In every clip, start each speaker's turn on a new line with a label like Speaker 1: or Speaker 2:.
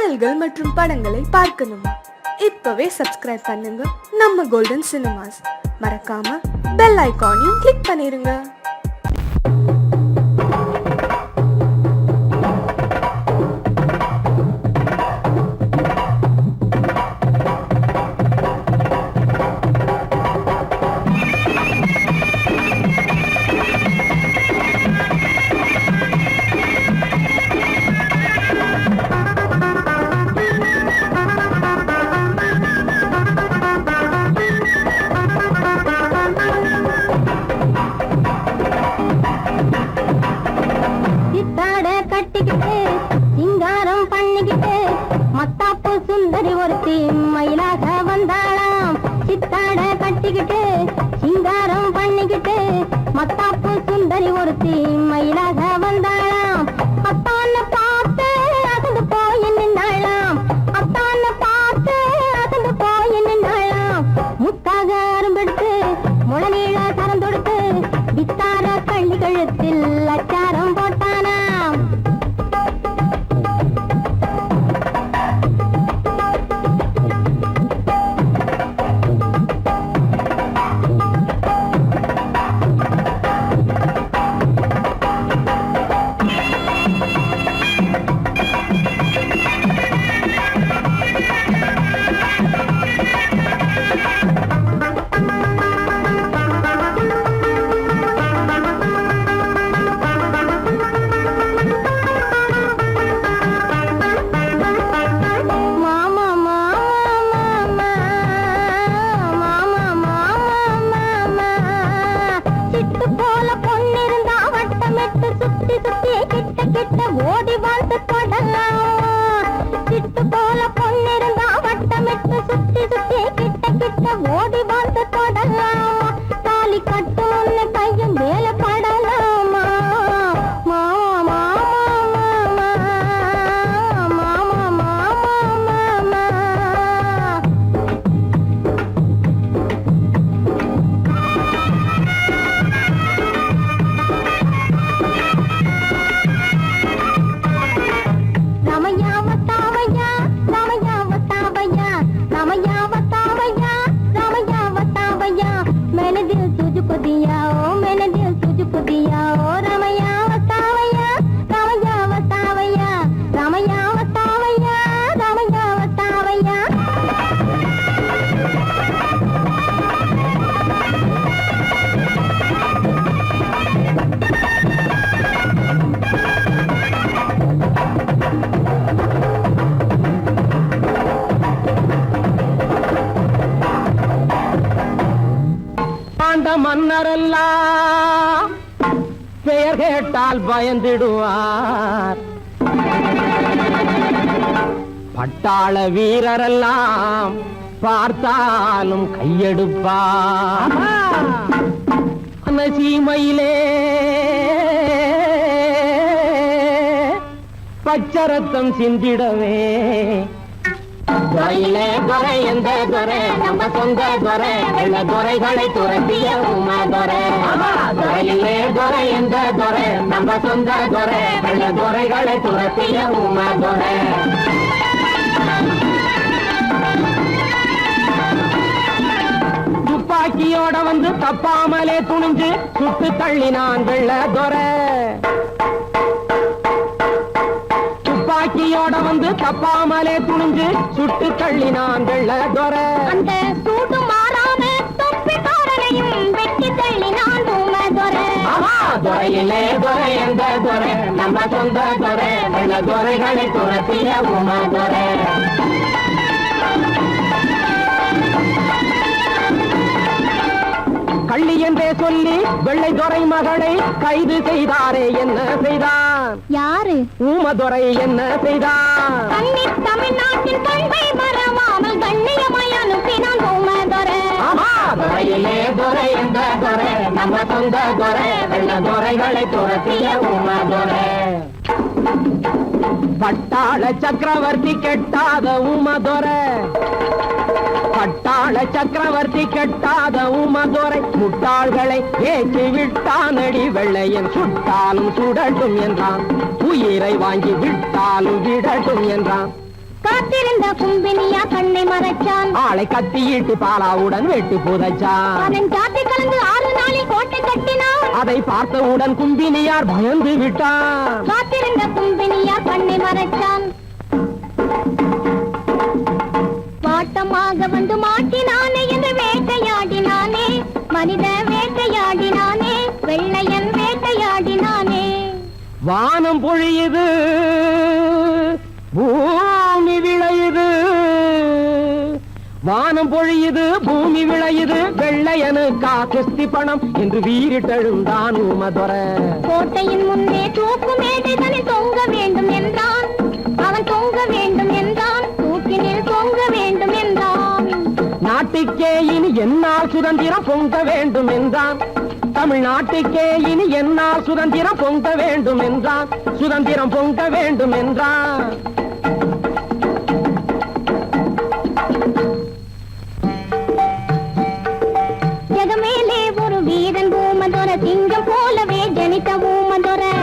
Speaker 1: பாடல்கள் மற்றும் படங்களை பார்க்கணுமா? இப்பவே சப்ஸ்கிரைப் பண்ணுங்க நம்ம கோல்டன் சினிமாஸ். மறக்காம பெல் ஐகானையும் கிளிக் பண்ணிருங்க.
Speaker 2: சுந்தரி ஒருத்தி மயிலாக வந்தாளாம். சித்தாட கட்டிக்கிட்டு சிங்காரம் பண்ணிக்கிட்டு மத்தாப்பு சுந்தரி ஒருத்தி மயிலாக வந்தாளாம். அத்தான பார்த்து அசந்து போய் நின்னாளாம். அத்தான பார்த்து அசந்து போய் நின்னாளாம். முத்தாக அரும்பெடுத்து முளநீள கரம் தொடுத்து வித்தார கள்ளி கழுத்தில் அச்சாரம் போட்டானாம். ஓடி வந்து தொடலாம். சிட்டு போல பொண்ணிருந்தா வட்டமிட்டு சுத்தி சுத்தி கிட்ட கிட்ட ஓடி வந்து தொடலாம். தாலி கட்டு முன்ன கையும் மேல படலாமா. மாமா மாமா மாமா மாமா மன்னரெல்லாம் பெயர் கேட்டால் பயந்திடுவார். பட்டாள வீரரெல்லாம் பார்த்தாலும் கையெடுப்பார். சீமையிலே பச்சரத்தம் சிந்திடவே துறையிலே துறை எந்த துறை நம்ம சொந்த துறை வெள்ள துறைகளை துரத்திய உமா துறை. துறையிலே துறை எந்த துறை நம்ம சொந்த துறை வெள்ள துறைகளை துரத்திய உமா துறை. துப்பாக்கியோட வந்து தப்பாமலே துணிஞ்சு சுட்டு தள்ளினான் வெள்ள துறை. துப்பாக்கியோட வந்து தப்பாமலே துணிஞ்சு சுட்டு தள்ளினான் வெள்ள துறை. அந்த சூட்டு மாறாம தொப்பிக்காரனையும் வெட்டி தள்ளினான் உமா துறை. துறையிலே துறை எந்த துறை நம்ம சொந்த துறை வெள்ள துறைகளை துரத்திய உமா துறை. கள்ளி என்றே சொல்லி வெள்ளை துறை மகளை கைது செய்தாரே என்ன செய்தான்? யாரு? ஊமதுரை என்ன செய்தான்? தமிழ்நாட்டின் பண்பை மறவாமல் கண்ணியமாய் அனுப்பினான் ஊமதுரை. துறையிலே துறை எந்த துறை நம்ம சொந்த துறை வெள்ள துறைகளை துரத்திய ஊமதுரை. பட்டாள சக்கரவர்த்தி கெட்டாத ஊமதுரை. பட்டாள சக்கரவர்த்தி கெட்டாத ஊமதுரை முட்டாள்களை ஏற்றி விட்டானடி வெள்ளையன். சுட்டாலும் சுடட்டும் என்றான், உயிரை வாங்கி விட்டாலும் விடட்டும் என்றான். காத்திருந்த கும்பினியா கண்ணை மறைச்சான். ஆளை கத்தியிட்டு பாலாவுடன் வெட்டி புதைச்சான். அதன் ஜாத்தை கலந்து 6 நாளில் கோட்டை கட்டினான். அதை பார்த்தவுடன் கும்பினியார் பயந்து விட்டான். காத்திருந்த கும்பினியார் கண்ணை மறைச்சான். வாட்டமாக வந்து மாட்டினானே என்று வேட்டையாடினானே, மனித வேட்டையாடினானே, வெள்ளையன் வேட்டையாடினானே. வானம் பொழியுது, பூமி விளையுது, வானம் பொழியுது, பூமி விளையுது, வெள்ளையனுக்கா கிஸ்தி பணம் என்று வீரிட்டெழுந்தான் ஊமதுரை. கோட்டையின் முன்னே தூக்கு மேடைகளில் தொங்க வேண்டும் என்றான். அவன் தொங்க வேண்டும் என்றான், தூக்கினில் தொங்க வேண்டும் என்றான். நாட்டுக்கே இனி என்னால் சுதந்திரம் பொங்க வேண்டும் என்றான். தமிழ்நாட்டுக்கே இனி என்னால் சுதந்திரம் பொங்க வேண்டும் என்றான். சுதந்திரம் பொங்க வேண்டும் என்றான். ஜெகமேலே ஒரு வீரன் ஊமதுரை, சிங்கம் போலவே ஜனித்த ஊமதுரை.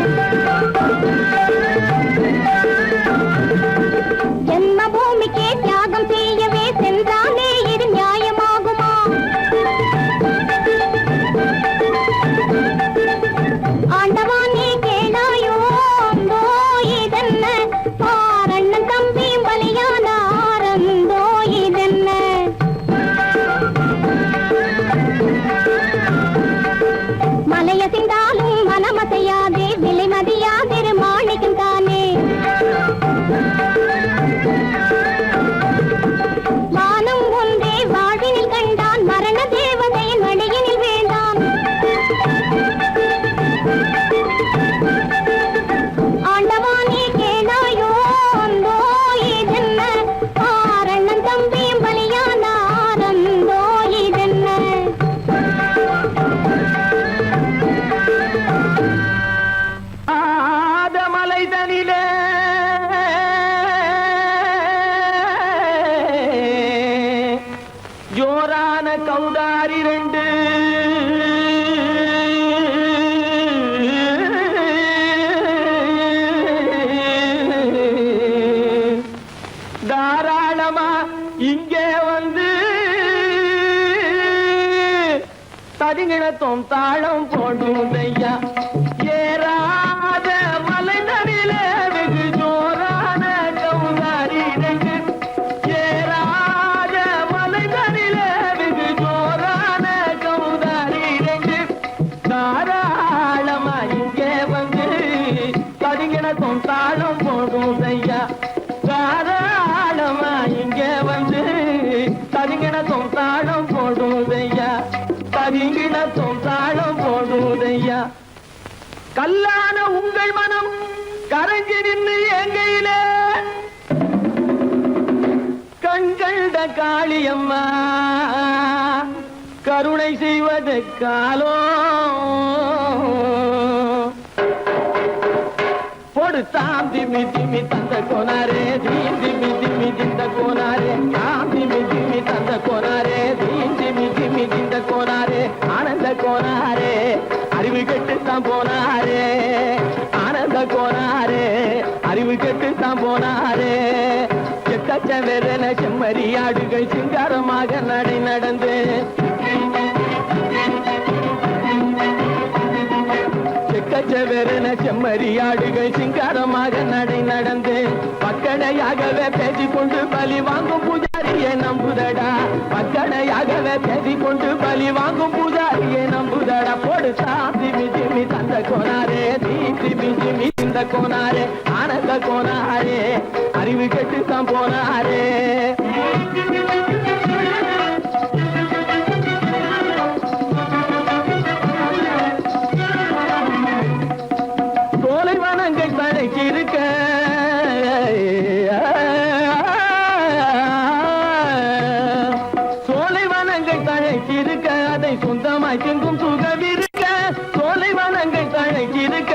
Speaker 2: ஜென்ம பூமிக்கே தியாகம் செய்யவே சென்றானே, இது நியாயமாகுமா? ஆண்டவானே கேளாயோ அந்தோ இதென்ன, பாரண்ணன் தம்பியும் பலியானாரந்தோ இதென்ன. மலையசிந்தாலும் மனமசையாதே, விலை மதியாதிரு மாணிக்கம் தானே. வானம் ஒன்றே வாழ்வினில் கண்டான், மரண தேவதையின் மடியினில் வேண்டான். ஆண்டவானே கேளாயோ அந்தோ இதென்ன, ஆரண்ணன் தம்பியும் பலியானாரந்தோ இதென்ன. ஆதமலைதனிலே ஜோரான கௌதாரி 2 தாராளமா இங்கே வந்து தடிங்கிணத்தும் தாளம் போடுதையா. ஏறாத மலைதனிலே வெகு ஜோரான கௌதாரி 2. ஏறாத மலைதனிலே வெகு ஜோரான கௌதாரி 2. தாராளமா இங்கே வந்து தடிங்கிணத்தும் தாளம் போடுதையா. தாராளமா இங்கே வந்து தடிங்கிணத்தும் தாளம் போடுதையா. தடிங்கிணத்தும் தாளம் போடுதையா. கல்லான உங்கள் மனம் கரைஞ்சி நின்று எங்கையிலே கண்கண்ட காளியம்மா கருணை செய்வது காலோ. பொடுத்தாம் திமி திமி தந்த கோனாரே, தீம் திமி திமி திந்த கோனாரே, தாம் திமி திமி தந்த கோனாரே, தீம் திமி திமி திந்த கோனாரே. ஆனந்த கோனாரே அறிவு கெட்டுத்தான் போனாரே, ஆனந்த கோனாரே அறிவு கெட்டுத்தான் போனாரே. எக்கச்ச வெறன செம்மறியாடுகள் சிங்காரமாக நடை நடந்து, எக்கச்சவெறன செம்மறியாடுகள் சிங்காரமாக நடை நடந்து, பக்கடையாகவே பேசிக்கொண்டு பலி வாங்கும் பூஜாரியை நம்புதடா. பக்கடையாகவே பேசிக்கொண்டு பலி வாங்கும் பூஜாரியை நம்புதடா. போடுதா திமி திமி தந்த கோனாரே, தீ திமி திமி இந்த கோனாரே, ஆனந்த கோனாரே அறிவு கெட்டுத்தான் போனாரே. சோலைவனங்கள் தழைக்கிருக்க, சோலைவனங்கள் தழைக்கிருக்க, அதை சொந்தமாய் திங்கும் சுகம் இருக்க. சோலைவனங்கள் தழைக்கிருக்க,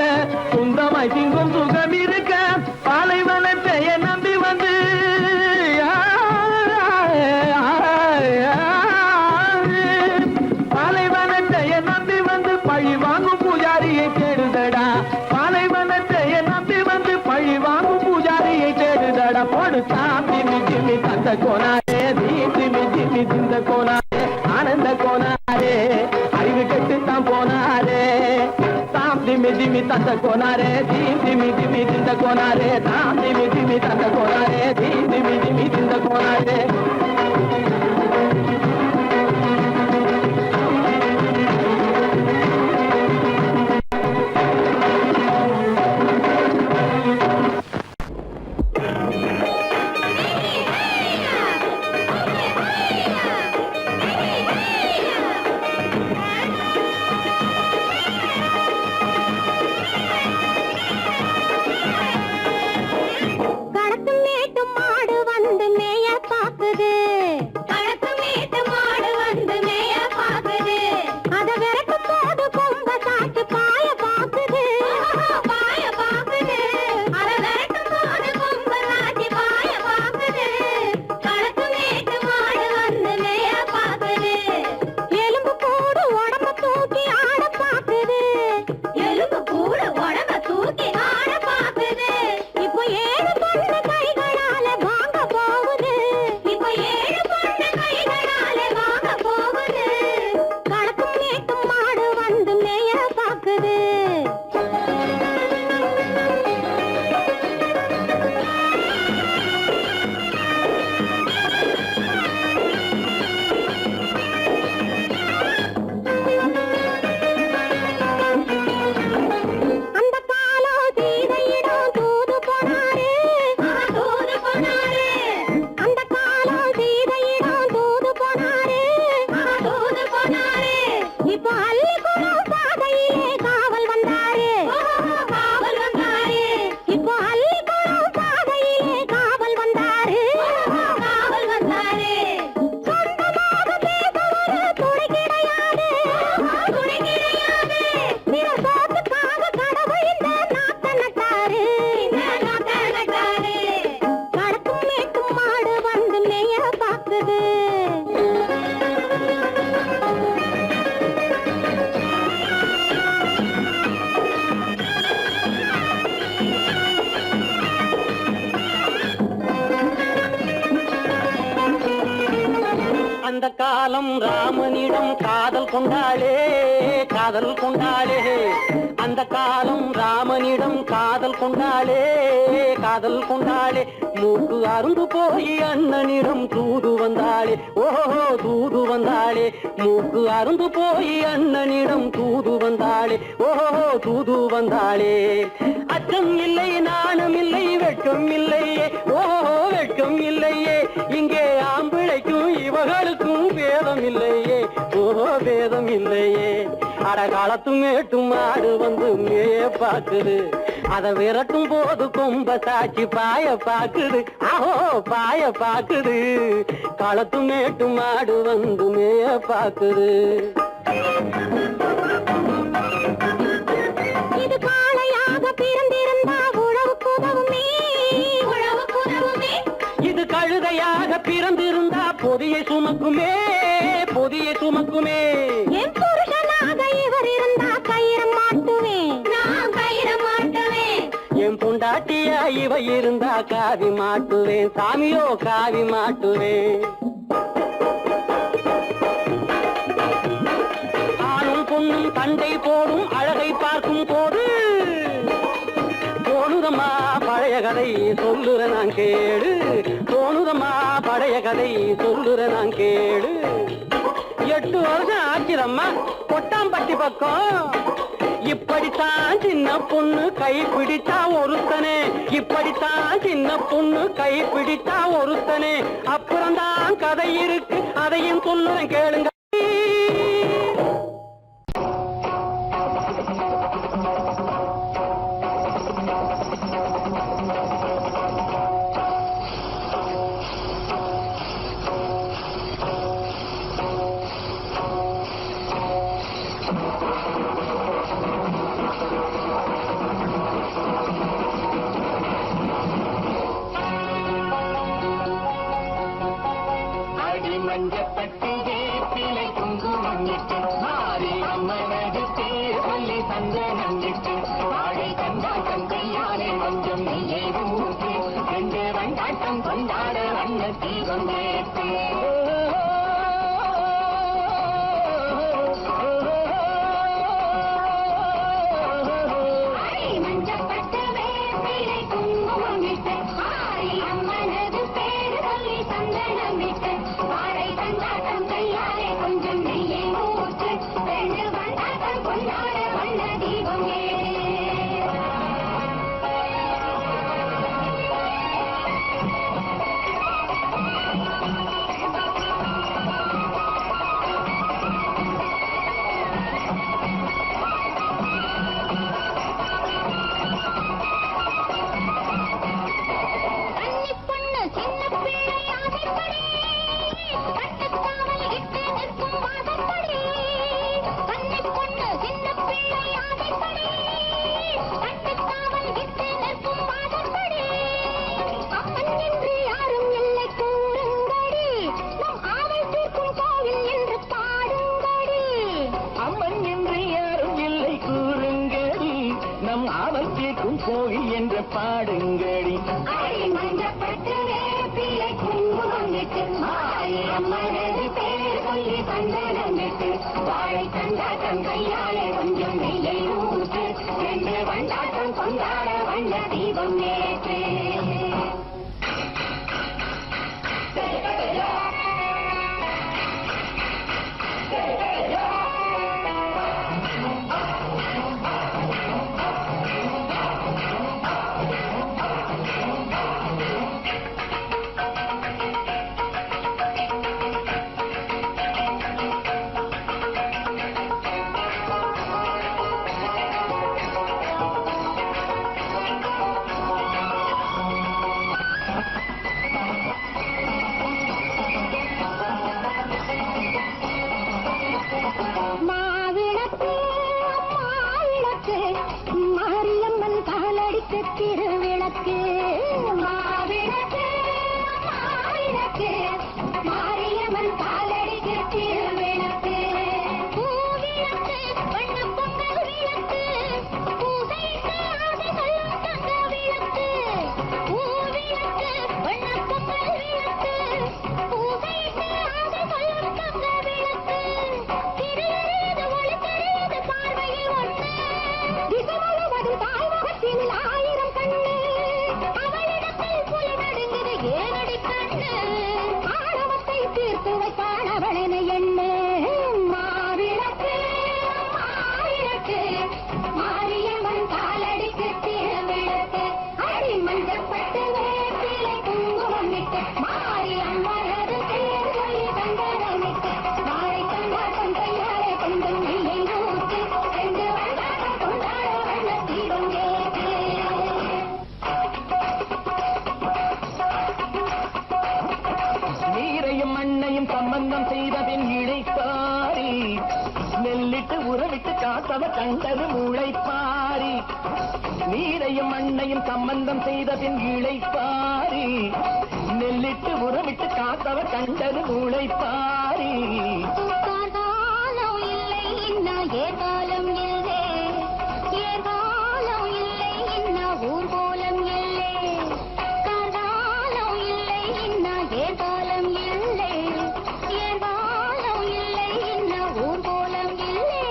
Speaker 2: சொந்தமாய் திங்கும் சுகம் இருக்க. பாலைவனத்தை நம்பி வந்து திமி திமி தந்த கோனாரே திமி திமி திந்த கோனாரே ஆனந்த கோனாரே அறிவு கெட்டுத்தான் போனாரே தாம் திமி திமி தந்த கோனாரே திமி திமி திந்த கோனாரே தாம் திமி திமி தந்த கோனாரே திமி திமி திந்த கோனாரே அந்த காலம் ராமனிடம் காதல் கொண்டாளே காதல் கொண்டாளே அந்த காலம் ராமனிடம் காதல் கொண்டாளே காதல் கொண்டாளே மூக்கு அருந்து போய் அண்ணனிடம் தூது வந்தாளே ஓஹோ தூது வந்தாளே மூக்கு அருந்து போய் அண்ணனிடம் தூது வந்தாளே ஓஹோ தூது வந்தாளே அச்சம் இல்லை நாணம் இல்லை வெட்கம் இல்லையே ஓஹோ வெட்கம் இல்லையே இங்கே ஆம்பிளைக்கும் இவர்களுக்கும் வேதம் இல்லையே ஓஹோ வேதம் இல்லையே அடகாலத்து மேட்டும் ஆடு வந்து மேய பாக்குது அதை விரட்டும் போது கொம்ப சாட்சி பாய பாக்குது ஆஹோ பாய பாக்குது களத்து மேட்டும் ஆடு வந்து மேய பாக்குது இது காளையாக பிறந்திருந்தா உழவுக்கு உதவுமே உழவுக்கு உதவுமே இது கழுதையாக பிறந்திருந்தா பொதியை சுமக்குமே பொதியை சுமக்குமே என் புருஷனாக இவர் இருந்தா கயிறம் மாட்டுவேன் நான் கயிறம் மாட்டுவேன் என் பொண்டாட்டியா இவ இருந்தா காவி மாட்டுவேன் சாமியோ காவி மாட்டுவேன் ஆணும் பொண்ணும் சண்டை போடும் அழகை பார்க்கும் போது தோணுதம்மா பழைய கதை சொல்லுற நான் கேடு தோணுதம்மா பழைய கதை சொல்லுற நான் கேடு 8 வருஷம் ஆச்சிரம்மா கொட்டாம்பட்டி பக்கம் இப்படித்தான் சின்ன பொண்ணு கை பிடித்தா ஒருத்தனே இப்படித்தான் சின்ன பொண்ணு கை பிடித்தா ஒருத்தனே அப்புறம்தான் கதை இருக்கு அதையும் சொல்லுறேன் கேளுங்க மஞ்சப்பட்டியே கொண்டாட வண்ண தீபம் ஏற்று கோயில் என்ற பாடுங்கடி மஞ்சப்பட்டு வேப்பிலை குங்குமமிட்டு அம்மனது பேர் சொல்லி சந்தனமிட்டு வாழை கண்டாட்டம் கையாலே கொஞ்சம் நெய்யை ஊற்று என்று வண்டாட்டம் கொண்டாட வண்ண தீபம் ஏற்று திருவிளக்கு மாவிளக்கு மாவிளக்கு மாரியம்மன் காலடிக்கு திருவிளக்கு பூவிளக்கு வண்ண பொங்கல் விளக்கு பூசைக்கு ஆசை சொல்லும் தங்க விளக்கு பூவிளக்கு வண்ண பொங்கல் விளக்கு பூசைக்கு ஆசை சொல்லும் தங்க விளக்கு திருவிழது ஒளி தெரியுது பார்வையில் ஒன்று திசை முழுவதும் தாய் முகத்தினில் ஆயிரம் கண்ணு அவளிடத்தில் புலி நடுங்குது ஏனடி கண்ணு ஆணவத்தை தீர்த்து வைப்பான் அவளென எண்ணு மாவிளக்கு மாவிளக்கு மாரியம்மன் காலடிக்கு திருவிளக்கு அடி மஞ்சப்பட்டு வேப்பிலை குங்குமம் இட்டு மாரியம்மனது பேர் சொல்லி சந்தனமிட்டு வாழை கண்டாட்டம் கையாலே கொஞ்சம் நெய்யை ஊற்றி ரெண்டு வண்டாட்டம் கொண்டாட வண்ண தீபம் ஏற்று
Speaker 3: நீரையும் மண்ணையும் சம்பந்தம் செய்தபின் இழைப்பாரி நெல்லிட்டு உறவிட்டு காத்தவ கண்டது முளைப்பாரி நீரையும் மண்ணையும் சம்பந்தம் செய்தபின் இழைப்பாரி நெல்லிட்டு உறவிட்டு காத்தவ கண்டது முளைப்பாரி
Speaker 2: காலம் இல்லை இன்னும் ஏகாலம் இல்லை ஏகாலம் இல்லை இன்னும் ஊர்கோலம் இல்லை காலம் இல்லை இன்னும் ஏகாலம் இல்லை ஏகாலம் இல்லை இன்னும் ஊர்கோலம் இல்லை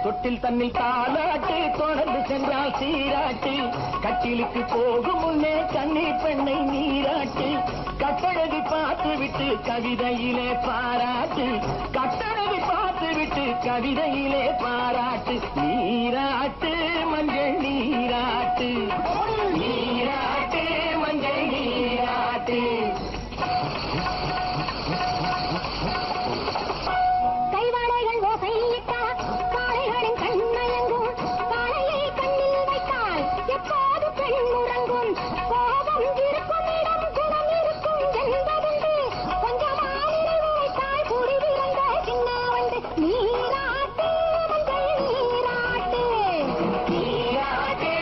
Speaker 3: தொட்டில் தன்னில் தாலாட்டு தொடர்ந்து சென்றால் சீராட்டு கட்டிலுக்கு போகும் முன்னே கண்ணீர் பெண்ணை நீராட்டு கட்டழகி பார்த்து விட்டு கவிதையிலே பாராட்டு கட்டழகி பார்த்து விட்டு கவிதையிலே பாராட்டு நீராட்டு மஞ்சள் நீராட்டு நீராட்டு மஞ்சள் நீராட்டு
Speaker 2: கைவாடைகள் ஓசையிட்டால் காளைகளின் கண்மயங்கும் காளையை கண்ணில் வைத்தால் எப்போது பெண் உறங்கும் கோபம் இருக்கும் இடம் குணம் இருக்கும் என்பதுண்டு கொஞ்சமானிரை வைத்தால் குடி விரைந்த சின்ன வந்து நீராட்டு மஞ்சள் நீராட்டு
Speaker 3: நீராட்டு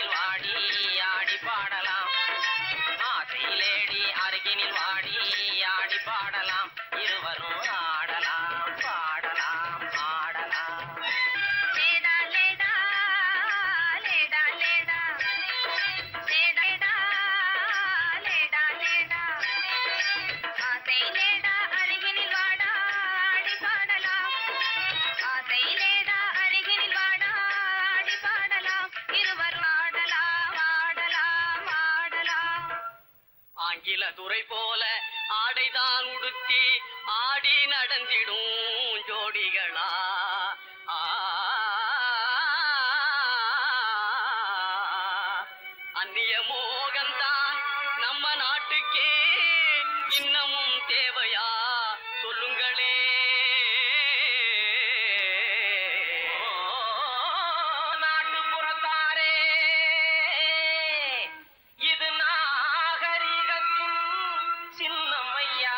Speaker 4: அருகினில் வாடி ஆடி பாடலாம் ஆசையிலேடி அருகினில் வாடி ஆடி பாடலாம் இருவரும் ஆடலாம் பாடலாம் ஆடலாம்
Speaker 5: லேடா லேடா லேடா லேடா லேடா லேடா லேடா ஆசை லேடா அருகினில் வாடா ஆடி பாடலாம் ஆசை லேடா அருகினில் வாடா ஆடி பாடலாம் இருவர் ஆடலாம் ஆடலாம் ஆடலாம்
Speaker 4: ஆங்கில துறை போல ஆடைதான் உடுத்தி ஆடி நடந்திடும் ஜோடிகளா அந்நிய மோகம்தான் நம்ம நாட்டுக்கே இன்னமும் தேவையா சொல்லுங்களே நாட்டுப்புறத்தாரே இது நாகரிகத்தின் சின்னம்மையா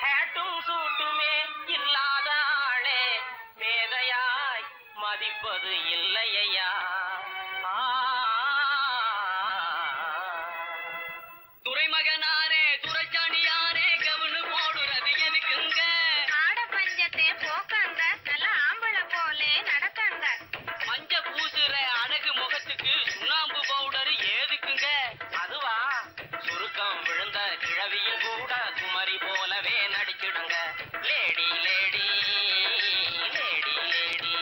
Speaker 4: ஹேட்டும் சூட்டுமே இல்லாத ஆளே மேதையாய் மதிப்பது இல்லையா துறைமகனாரே துரைச்சாணியாரே கவனு போடுறது எதுக்குங்க
Speaker 5: ஆட பஞ்சத்தை போக்கங்க நல்ல ஆம்பள போலே நடக்கங்க
Speaker 4: மஞ்ச பூசுற அழகு முகத்துக்கு சுண்ணாம்பு பவுடர் ஏதுக்குங்க அதுவா சுருக்கம் விழுந்த கிழவியும் கூட குமரி போலவே நடிச்சிடுங்க லேடி லேடி லேடி லேடி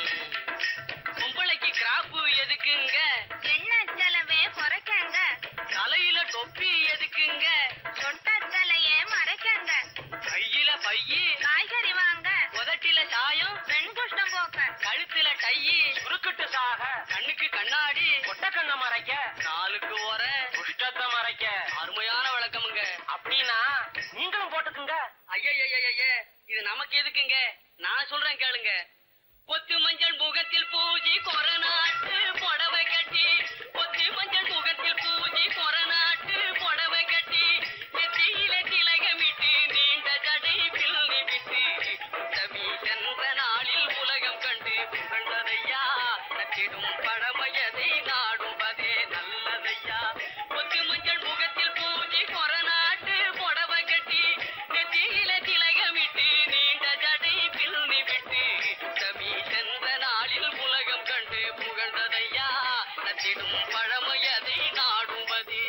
Speaker 4: பொம்பளைக்கு கிராப்பு எதுக்குங்க
Speaker 5: எண்ண செலவே குறைக்கங்க
Speaker 4: தலையில தொப்பி எதுக்குங்க
Speaker 5: சொட்ட தலையே மறைக்கங்க
Speaker 4: கையில பையி
Speaker 5: காய்கறி வாங்க
Speaker 4: உதட்டில சாயம்
Speaker 5: பெண் குஷ்டம் போக்க
Speaker 4: கழுத்துல டையி சுருக்கிட்டு சாக கண்ணுக்கு கண்ணாடி கொட்ட கண்ண மறைக்க காலுக்கு ஓர குஷ்டத்தை மறைக்க அருமையான விளக்கமுங்க அப்படின்னா நீங்களும் போட்டுக்குங்க ஐய இது நமக்கு எதுக்குங்க நான் சொல்றேன் கேளுங்க பொத்து மஞ்சள் முகத்தில் பூஜி கொரநாட்டு புடவை கட்டி பொத்து மஞ்சள் முகத்தில் பூஜி கொரநாட்டு புடவை கட்டி நெத்தியில திலகமிட்டு நீண்ட ஜடை பிள்ளி விட்டு தவி சென்ற நாளில் உலகம் கண்டு புகழ்ந்ததையா நச்சிடும் பழமையதை நாடுவதே நல்லதையா பொத்து மஞ்சள் முகத்தில் பூஜி கொரநாட்டு புடவை கட்டி நெத்தியில திலகமிட்டு நீண்ட ஜடை பிள்ளி விட்டு தவி சென்ற நாளில் உலகம் கண்டு புகழ்ந்ததையா நச்சிடும் பழமையதை நாடுவதே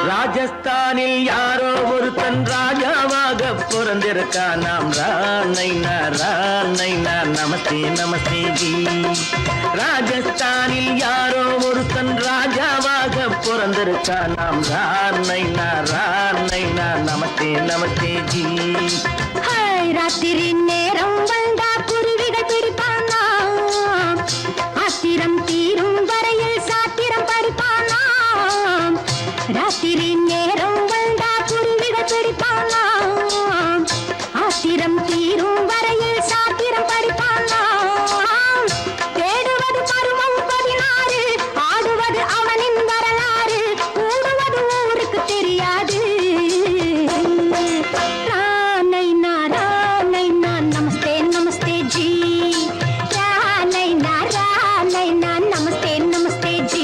Speaker 3: ராஜஸ்தானில் யாரோ ஒருத்தன் ராஜாவாக பிறந்திருக்கான் நாம் ராணைனா நமஸ்தே நமஸ்தே ஜி ராஜஸ்தானில் யாரோ ஒருத்தன் ராஜாவாக பிறந்திருக்கான் நாம் ராணைனா நமஸ்தே நமஸ்தே ஜி
Speaker 2: ராத்திரி நேரம் வந்தா குருவிகள் பிடிப்பானா ஆத்திரம் தீரும் வரையில் சாத்திரம் படிப்பானா ராத்திரி நேரம் வந்தா குருவிகள் பிடிப்பானா ஆத்திரம் தீரும் வரையில் சாத்திரம் படிப்பானா தேடுவது பருவம் 16 ஆடுவது அவனின் வரலாறு கூடுவது ஊருக்கு தெரியாது நமஸ்தே நமஸ்தே ஜி நமஸ்தே நமஸ்தே ஜி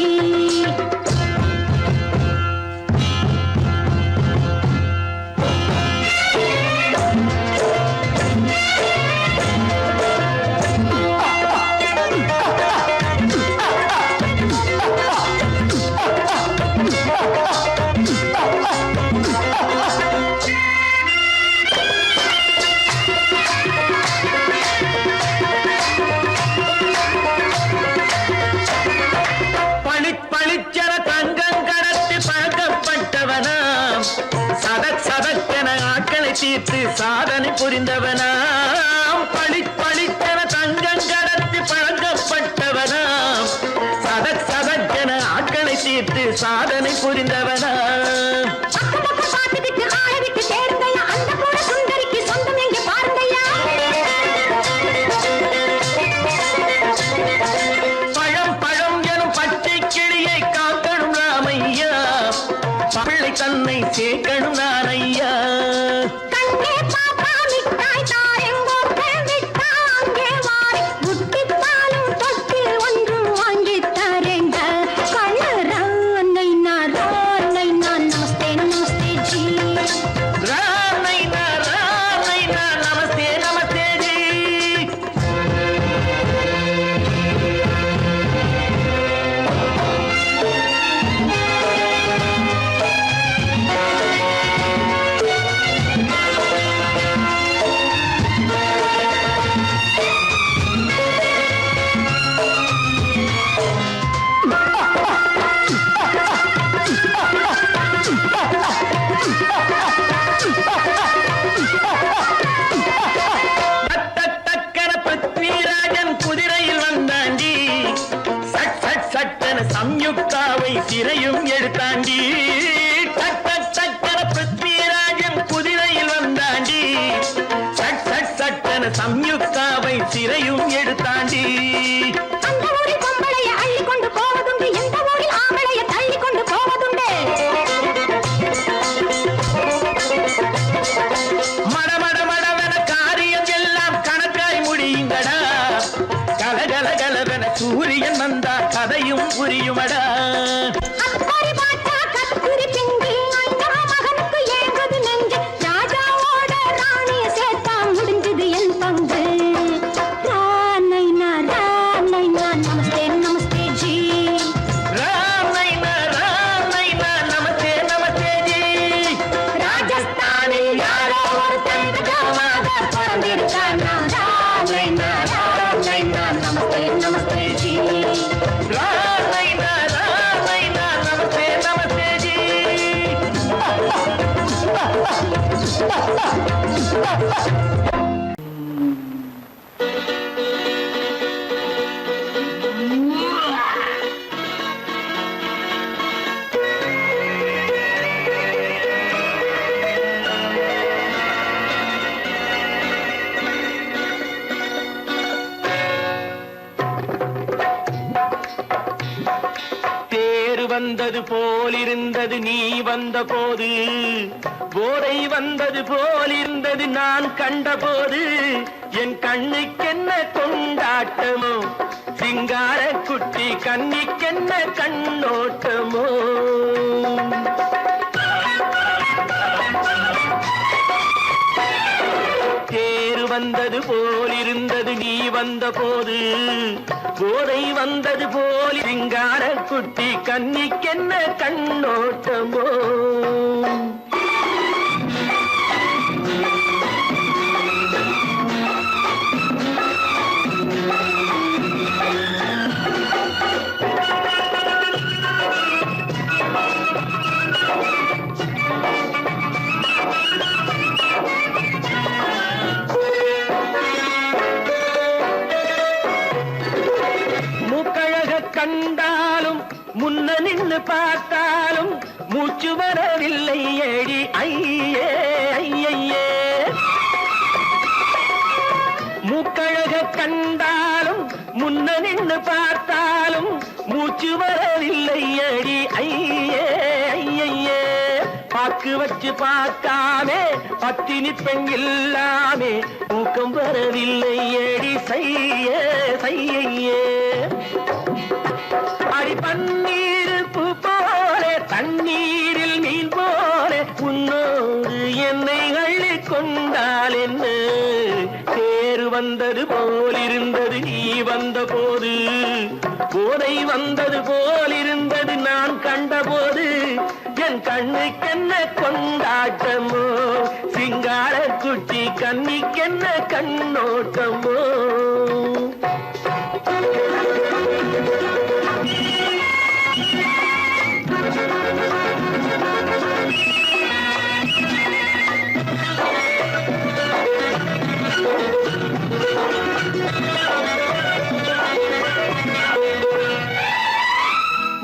Speaker 3: பளிச்சென தங்கம் கடத்தி பழக்கப்பட்டவனாம் சதக்கென ஆட்களை தீர்த்து சாதனை புரிந்தவனாம் பளிச்சென தங்கம் கடத்தி பழக்கப்பட்டவனாம் சதக்கென ஆட்களை தீர்த்து சாதனை புரிந்தவனாம்
Speaker 2: பார்த்துக்கிட்டு ஆள விட்டு தேடுங்கயா அந்த கூட
Speaker 3: சம்யுக்தாவை சிறையும் எடுத்தாண்டி.
Speaker 2: அந்த ஊரில் பொம்பளைய அள்ளி கொண்டு போவதுண்டு, எந்த ஊரில் ஆம்பளைய தள்ளி கொண்டு போவதுண்டு.
Speaker 3: மடமட மடவென காரியம் எல்லாம் கணக்காய் முடியுங்கடா. கலகல கலவென சூரியன் வந்தா கதையும் புரியுமடா.
Speaker 2: அக்கறை பார்த்தா கத்திரி பிஞ்சு, அண்ணா மகனுக்கு ஏங்குது நெஞ்சு. ராஜாவோட ராணிய சேர்த்தா முடிஞ்சது என் பங்கு. ராமைனா ராமைனா நமஸ்தே நமஸ்தே ஜி.
Speaker 3: ராம் நைனா நமஸ்தே நமஸ்தே ஜி.
Speaker 2: ராஜஸ்தானில் யாரோ ஒருத்தன் ராஜாவாக பிறந்திருக்கானா. ராமைனா நமஸ்தே நமஸ்தே ஜி.
Speaker 3: ராம் நைனா நமஸ்தே நமஸ்தே ஜி. தேர் வந்தது போலிருந்தது நீ வந்த போது, போதை வந்தது போலிருந்தது நான் கண்டபோது. என் கண்ணுக்கென்ன கொண்டாட்டமோ, சிங்கார குட்டி கண்ணிக்கென்ன கண்ணோட்டமோ. தேர் வந்தது போலிருந்தது நீ வந்த போது, போதை வந்தது போல் சிங்கார குட்டி கண்ணிக்கென்ன கண்ணோட்டமோ. கண்டாலும் முன்ன நின்னு பார்த்தாலும் மூச்சு வரவில்லை ஏடி ஐயே ஐயே. மூக்கழக கண்டாலும் முன்ன நின்னு பார்த்தாலும் மூச்சு வரவில்லை ஏடி ஐயே ஐயே. பாக்கு வச்சு பார்க்காமே பத்தினி பெண் இல்லாமே தூக்கம் வரவில்லை ஏடி செய்யே செய்யே. அடி பன்னீர் பூ போல தண்ணீரில் மீன் போல உன்னோடு என்னை அள்ளி கொண்டால் என்ன. தேர் வந்தது போலிருந்தது நீ வந்த போது, போதை வந்தது போலிருந்தது நான் கண்டபோது. என் கண்ணுக்கென்ன கொண்டாட்டமோ, சிங்கார குட்டி கண்ணிக்கென்ன கண்ணோட்டமோ.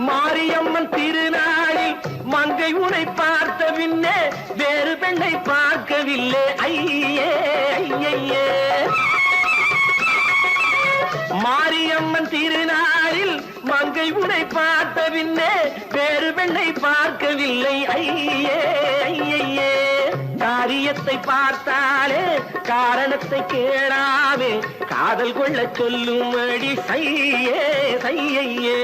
Speaker 3: மாரியம்மன் திருநாளில் மங்கை உனை பார்த்த பின்னே வேறு பெண்ணை பார்க்கவில்லை ஐயே ஐயே. மாரியம்மன் திருநாளில் மங்கை உனை பார்த்த பின்னே வேறு பெண்ணை பார்க்கவில்லை ஐயே ஐயே. காரியத்தை பார்த்தாலே காரணத்தை கேளாமே காதல் கொள்ள சொல்லும் அடி சையே சையே.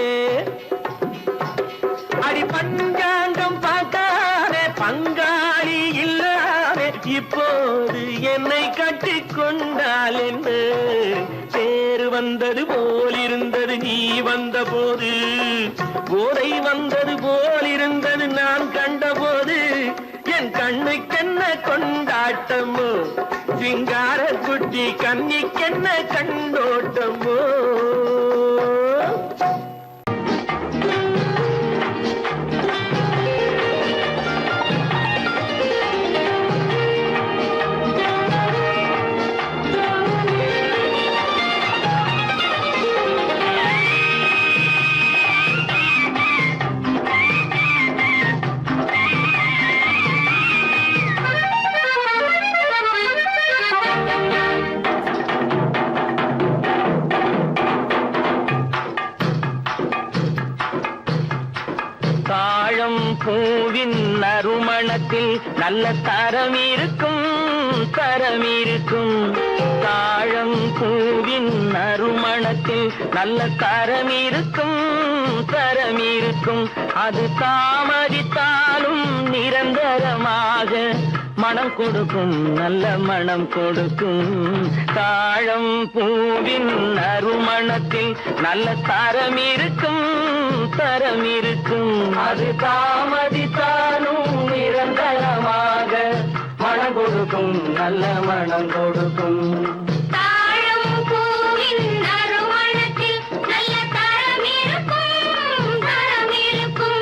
Speaker 3: அடி பஞ்சாங்கம் பார்க்காதே பங்காளி இல்லாமே இப்போது என்னை கட்டி கொண்டால் என்ன. தேர் வந்தது போலிருந்தது நீ வந்த போது, போதை வந்தது போலிருந்தது நான் கண்டபோது. என் கண்ணுக்கென்ன கொண்டாட்டமோ, சிங்கார குட்டி கண்ணிக்கென்ன கண்ணோட்டமோ. நறுமணத்தில் நல்ல தரம் இருக்கும் தரம் இருக்கும். தாழம் பூவின் நறுமணத்தில் நல்ல தரம் இருக்கும் தரம் இருக்கும். அது தாமதித்தாலும் நிரந்தரமாக மனம் கொடுக்கும் நல்ல மனம் கொடுக்கும். தாழம் பூவின் நறுமணத்தில் நல்ல தரம் இருக்கும் தரம் இருக்கும். அது தாமதித்தாலும் நிரந்தரமாக மனம் கொடுக்கும் நல்ல மனம் கொடுக்கும்.
Speaker 5: தாழம் பூவின் நறுமணத்தில் நல்ல தரம் இருக்கும் தரம் இருக்கும்.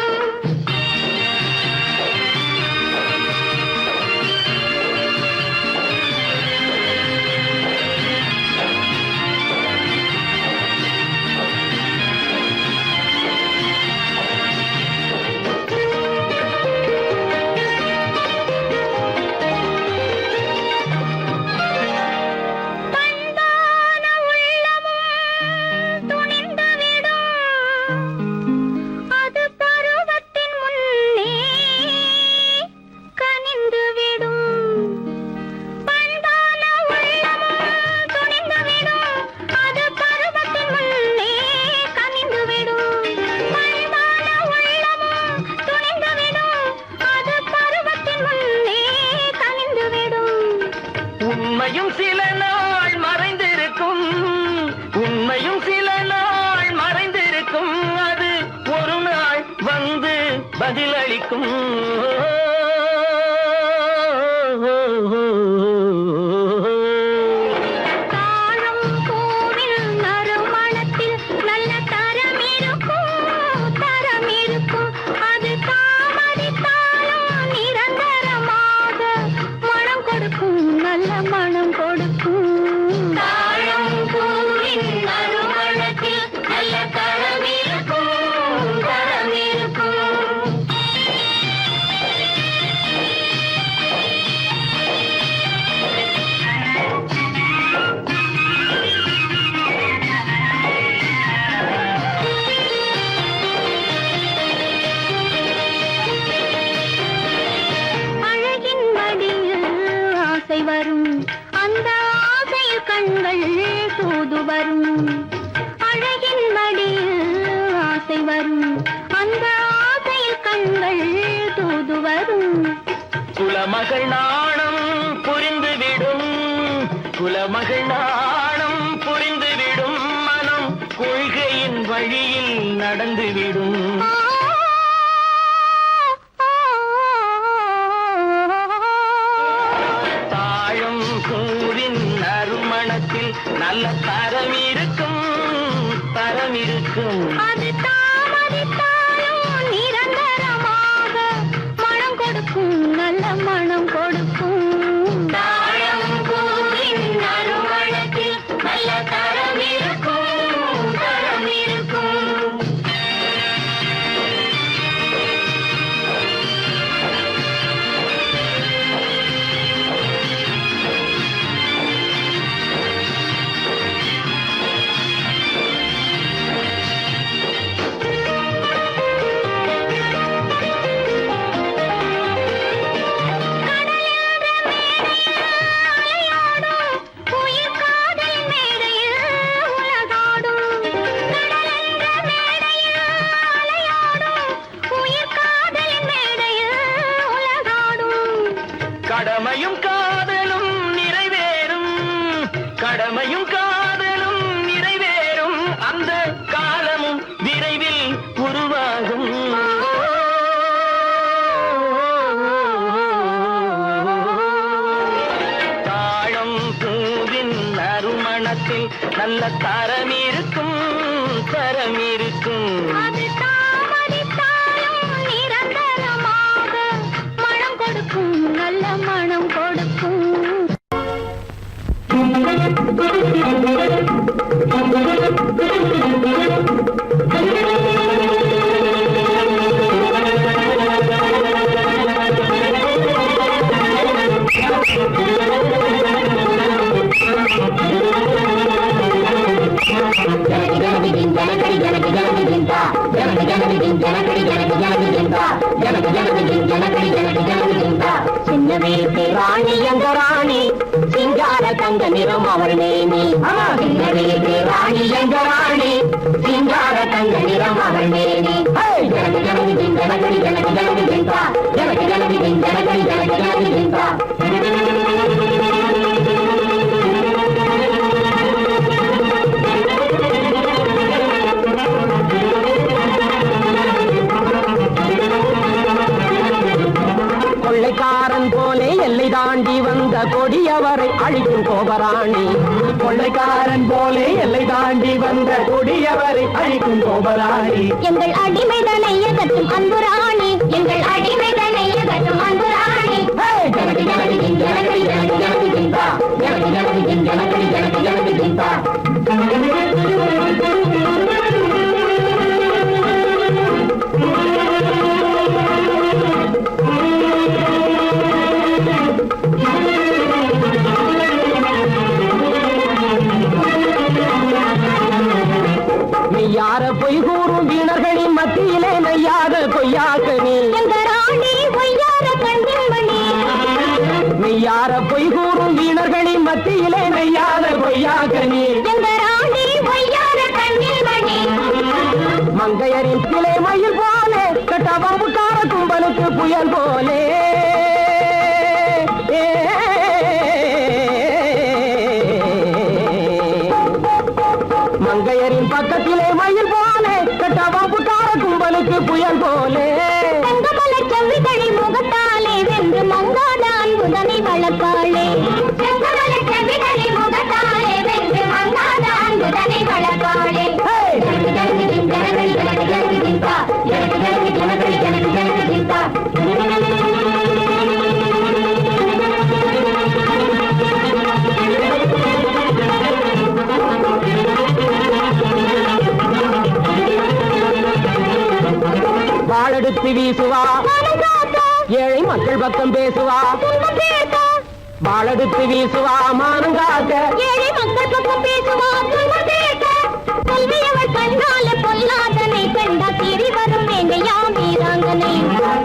Speaker 5: பண்பான உள்ளமும் துணிந்துவிடும். அது பருவத்தின் முன்னே கனிந்துவிடும். பண்பான உள்ளமும் துணிந்துவிடும். அது பருவத்தின் முன்னே கனிந்துவிடும். பண்பான உள்ளமும் துணிந்துவிடும். அது பருவத்தின் முன்னே கனிந்துவிடும்.
Speaker 3: உண்மையும் சில நாள் மறைந்திருக்கும் உண்மையும் சில நாள் மறைந்திருக்கும். அது ஒரு நாள் வந்து பதிலளிக்கும்.
Speaker 5: தாழம் பூவின் நறுமணத்தில் நல்ல தரம் இருக்கும் தரம் இருக்கும். அது தாமதித்தாலும் நிரந்தரமாக மனம் கொடுக்கும் நல்ல மனம் கொடுக்கும். தாழம் பூவின் நறுமணத்தில் நல்ல தரம் இருக்கும் தரம் இருக்கும். அழகின் மடியில் ஆசை வரும். அந்த ஆசையில் கண்கள் தூது வரும். அழகின் மடியில் ஆசை வரும். அந்த ஆசையில் கண்கள் தூது வரும்.
Speaker 3: குலமகள் நாணம் புரிந்துவிடும் குலமகள் நாணம் புரிந்துவிடும். மனம் கொள்கையின் வழியில் நடந்துவிடும். தாழம் பூவின் நறுமணத்தில் நல்ல தரம் இருக்கும் தரம் இருக்கும்.
Speaker 5: அது தாமதித்தாலும் நிரந்தரமாக மனம் கொடுக்கும் நல்ல மனம் கொடுக்கும். தாழம் பூவின் நறுமணத்தில் நல்ல தரம் இருக்கும் தரம் இருக்கும். உயிர் காதல் மேடையில் உலகாடும். கடலென்ற மேடையில் அலையாடும். உயிர் காதல் மேடையில் உலகாடும்.
Speaker 3: கடமையும் காதலும் நிறைவேறும் கடமையும் காதலும் நிறைவேறும். அந்த காலமும் விரைவில் உருவாகும். தாழம் பூவின் நறுமணத்தில் நல்ல தரம் இருக்கும் தரம் இருக்கும்.
Speaker 5: அது தாமதித்தாலும் நிரந்தரமாக மனம் கொடுக்கும் நல்ல மனம் கொடுக்கும்.
Speaker 2: जनकड़ी जनकड़ी வீட்டு ராணி எங்க ராணி சிங்கார தங்க நிறம் அவள் மேனி சிங்க வீட்டு ராணி எங்க ராணி சிங்கார தங்க நிறம் அவள் மேனி ஜனகு ஜனகு ஜனகடி ஜனகு ஜனகு ஜெந்தா ஜனகு ஜனகு ஜனகடி ஜனகு ஜனகு ஜெந்தா கொள்ளைக்காரன் போலே எல்லை தாண்டி வந்த கொடியவரை அழிக்கும் கோபராணி கொள்ளைக்காரன் போலே எல்லை தாண்டி வந்த கொடியவரை அழிக்கும் கோபராணி
Speaker 6: எங்கள் அடிமைதனை எகட்டும் அன்பு ராணி எங்கள் அடிமைதனை எகட்டும் அன்பு ராணி
Speaker 2: ஜனகு ஜனகு ஜனகடி ஜனகு ஜனகு ஜெந்தா ஜனகு ஜனகு ஜனகடி ஜனகு ஜனகு ஜெந்தா மெய்யார பொய் கூறும் வீணர்களின் மத்தியிலே மெய்யாத கொய்யாக நீ
Speaker 6: எங்க ராணி பொய்யார கண்ணின் மணி
Speaker 2: மெய்யார பொய் கூறும் வீணர்களின் மத்தியிலே மெய்யாத கொய்யாக நீ
Speaker 6: எங்க ராணி பொய்யார கண்ணின் மணி
Speaker 2: மங்கையரின் கிளை மயில் போலே கட்டபம்புக்கார கும்பலுக்கு புயல் போலே மங்கையரின் பக்கத்திலே மயில் போலே கட்டபம்புக்கார கும்பலுக்கு புயல் போலே
Speaker 6: தங்கமல செவ்விதழி முகத்தாலே வென்று மங்காத அன்புதனை வளர்ப்பாளே தங்கமல செவ்விதழி முகத்தாலே வென்று மங்காத அன்புதனை வளர்ப்பாளே ஜனகு ஜனகு ஜனகடி ஜனகு ஜனகு ஜெந்தா ஜனகு ஜனகு ஜனகடி ஜனகு ஜனகு ஜெந்தா
Speaker 2: வாழெடுத்து வீசுவா ஏழை மக்கள் பக்கம் பேசுவா வாழெடுத்து வீசுவா மானங்காக்க
Speaker 6: ஏழை மக்கள் பக்கம் பேசுவார் கல்வியவள் கண்ணால பொல்லாதனை கண்டா திரி வரும் வேங்கையா மீராங்கனை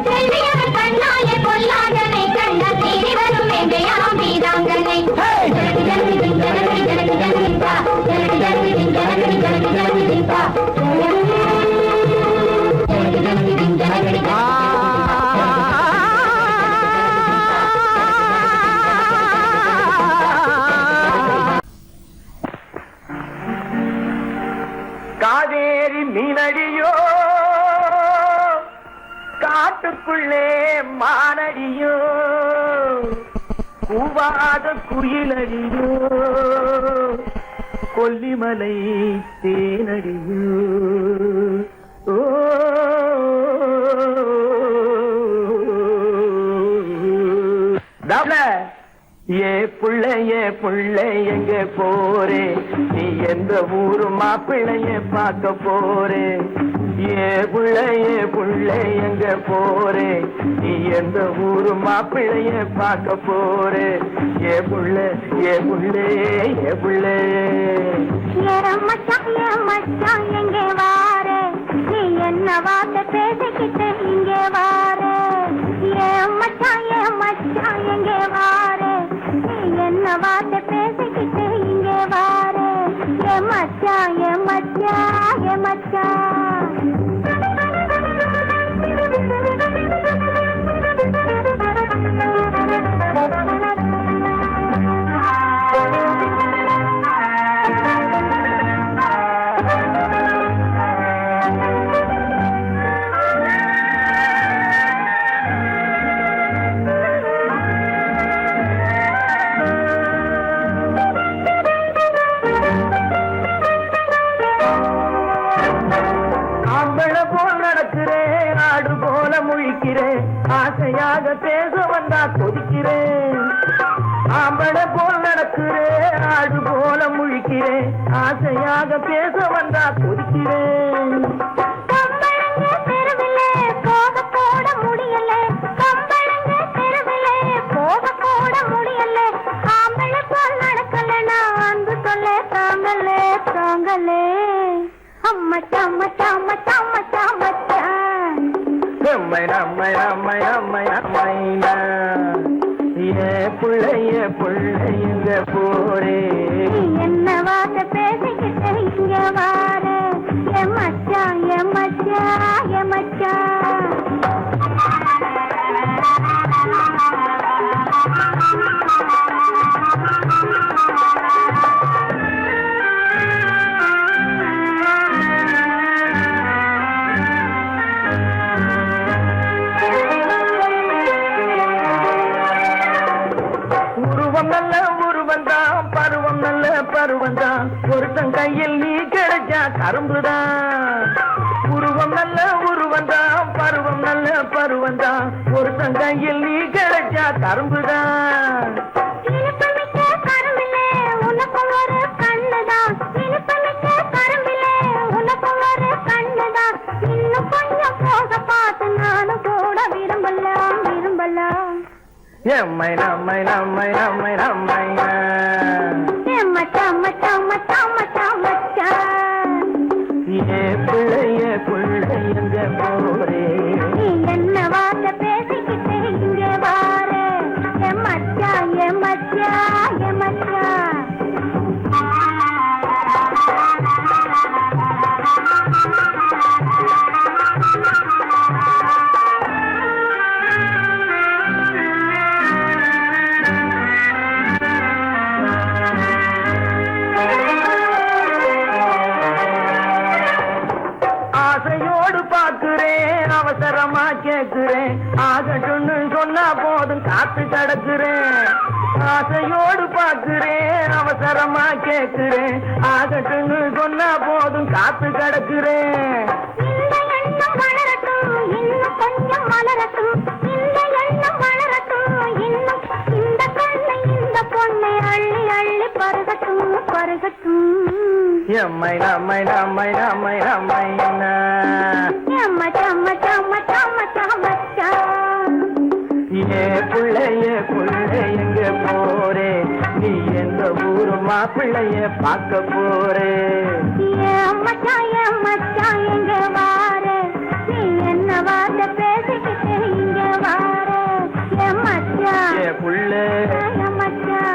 Speaker 6: கல்வியவள் கண்ணால பொல்லாதனை கண்டா திரி வரும் வேங்கையா மீராங்கனை ஜனகு ஜனகு ஜனகடி ஜனகு ஜனகு ஜெந்தா ஜனகு ஜனகு ஜனகடி ஜனகு ஜனகு ஜெந்தா ஜனகு ஜனகு ஜனகடி
Speaker 3: காவேரி மீனடியோ காட்டுக்குள்ளே மானடியோ கூவாத குயிலடியோ கொல்லிமலை தேனடியோ ஓ ஏ புள்ள எங்க போறே நீ எந்த ஊரு மாப்பிள்ளைய பார்க்க போறே ஏ புள்ள எங்க போறே நீ எந்த ஊரு மாப்பிள்ளைய பார்க்க போறே ஏ புள்ள
Speaker 6: மச்சான் எங்கே வாரே நீ என்ன வார்த்தை பேசிக்கிட்டு இங்கே வாரே மச்சான் எங்கே வாரே நீ என்ன வார்த்தை பேசிக்கிட்டு இங்கே வாரே மச்சான்
Speaker 3: ஆசையாக பேச வந்தா கொதிக்கிறேன் ஆம்பளை போல் நடக்கிறேன் ஆடு போல முழிக்கிறேன் ஆசையாக பேச வந்தா கொதிக்கிறேன் ஏன் புள்ளைய புள்ளைங்க போரே
Speaker 6: என்ன வார்த்தை பேசிக்கிட்டு இங்க வார என் மச்சான் என் மச்சான் என் மச்சான்
Speaker 3: உருவம் நல்ல உருவந்தான் பருவம் நல்ல பருவந்தான் ஒருத்தன் கையில் நீ கிடைச்சா கரும்புதான் உருவம் நல்ல உருவந்தான் பருவம் நல்ல பருவந்தான் ஒருத்தன் கையில் நீ கிடைச்சா கரும்புதான்
Speaker 6: இனிப்புமிக்க கரும்பிலே உனக்கும் ஒரு கண்ணுதான் இனிப்புமிக்க கரும்பிலே உனக்கும் ஒரு கண்ணுதான் இன்னும் கொஞ்சம் போக பார்த்து நானும் கூட விரும்பலாம் விரும்பலாம்
Speaker 3: எம்மைனா மைனா மைனா மைனா மைனா
Speaker 6: என் மச்சான் மச்சான் மச்சான் மச்சான் மச்சான்
Speaker 3: ஏ பிள்ளைய பிள்ளைங்க போரே
Speaker 6: நீ என்ன வார்த்தை பேசிக்கிட்டு இங்கே வார என் மச்சான் என் மச்சான் என் மச்சான்
Speaker 3: ஆசையோடு பார்க்கிறேன் அவசரமா கேட்கிறேன் ஆகட்டும்னு சொன்னா போதும் காத்து கிடக்குறேன் ஆசையோடு பார்க்கிறேன் அவசரமா கேட்கிறேன் ஆகட்டும்னு சொன்னா போதும் காத்து கிடக்குறேன்
Speaker 6: இந்த எண்ணம் வளரட்டும் இன்னும் கொஞ்சம் வளரட்டும் இந்த எண்ணம் வளரட்டும் இன்னும் இந்த கண்ணை இந்த பொண்ணை அள்ளி அள்ளி பருகட்டும் பருகட்டும்
Speaker 3: எம்மைனா மைனா மைனா மைனா மைனா
Speaker 6: என் மச்சான் மச்சான் மச்சான் மச்சான் மச்சான்
Speaker 3: ஏ பிள்ளைய பிள்ளைங்க போரே நீ எந்த ஊரு மாப்பிள்ளைய பார்க்க போறே
Speaker 6: என் மச்சான் எங்க வார நீ என்ன வார்த்தை பேசிக்கிட்டு இங்க வார என் மச்சான்
Speaker 3: ஏ புள்ள
Speaker 6: என் மச்சான்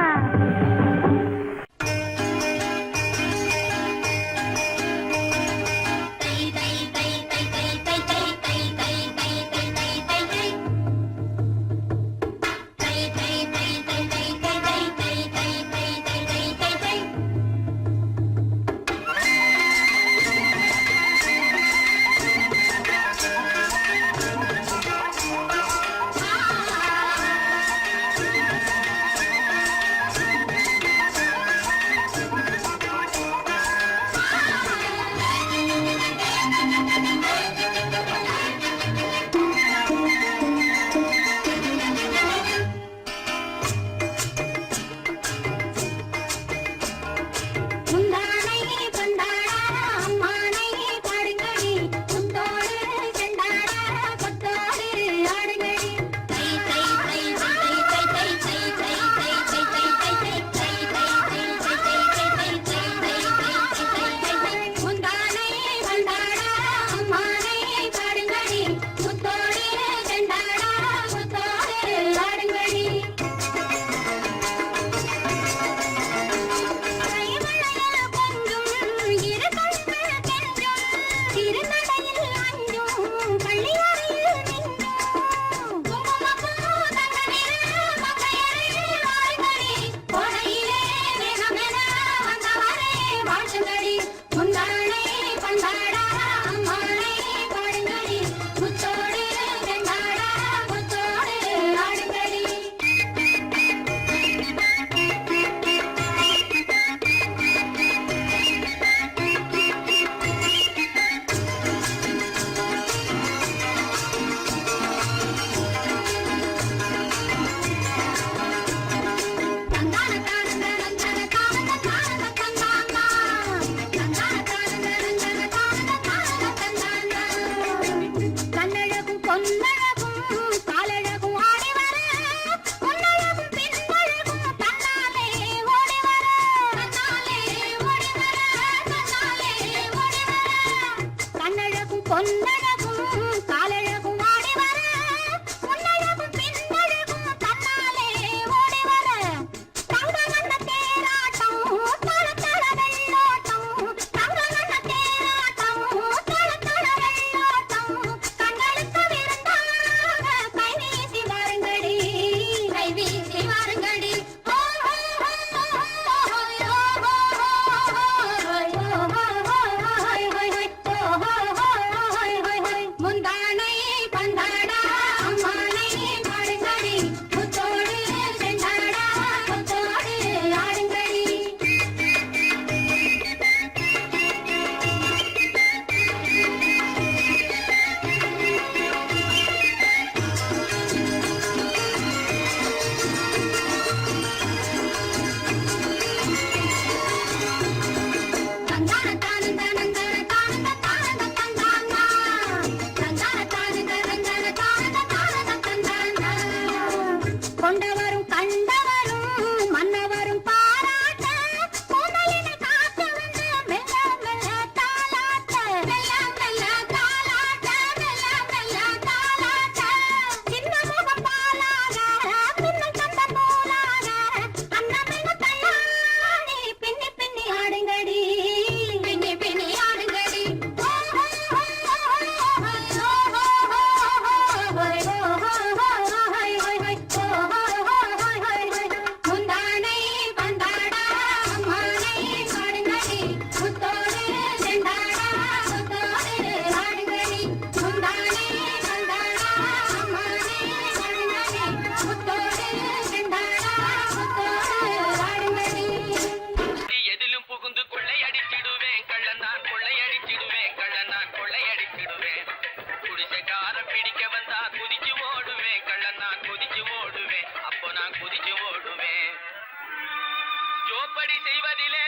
Speaker 4: ஜோப்படி செய்வதிலே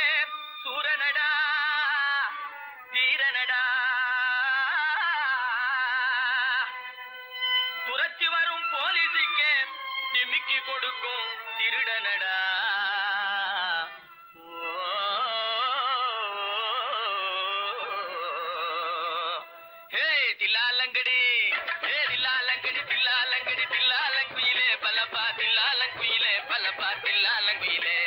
Speaker 4: சூரனடா தீரனடா துரத்தி வரும் போலீஸுக்கே நிமிக்கி கொடுக்கும் திருடனடா ஹே தில்லாலங்கடி ஹே தில்லாலங்கடி தில்லாலங்கடி தில்லாலங்குயிலே பலப்பா தில்லாலங்குயிலே பலப்பா தில்லாலங்குயிலே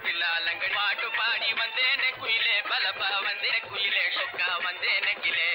Speaker 4: தில்லாலங்கடி பாட்டு பாடி வந்தேனே குயிலே பலப்பா வந்தேனே குயிலே சொக்கா வந்தேனே கிளே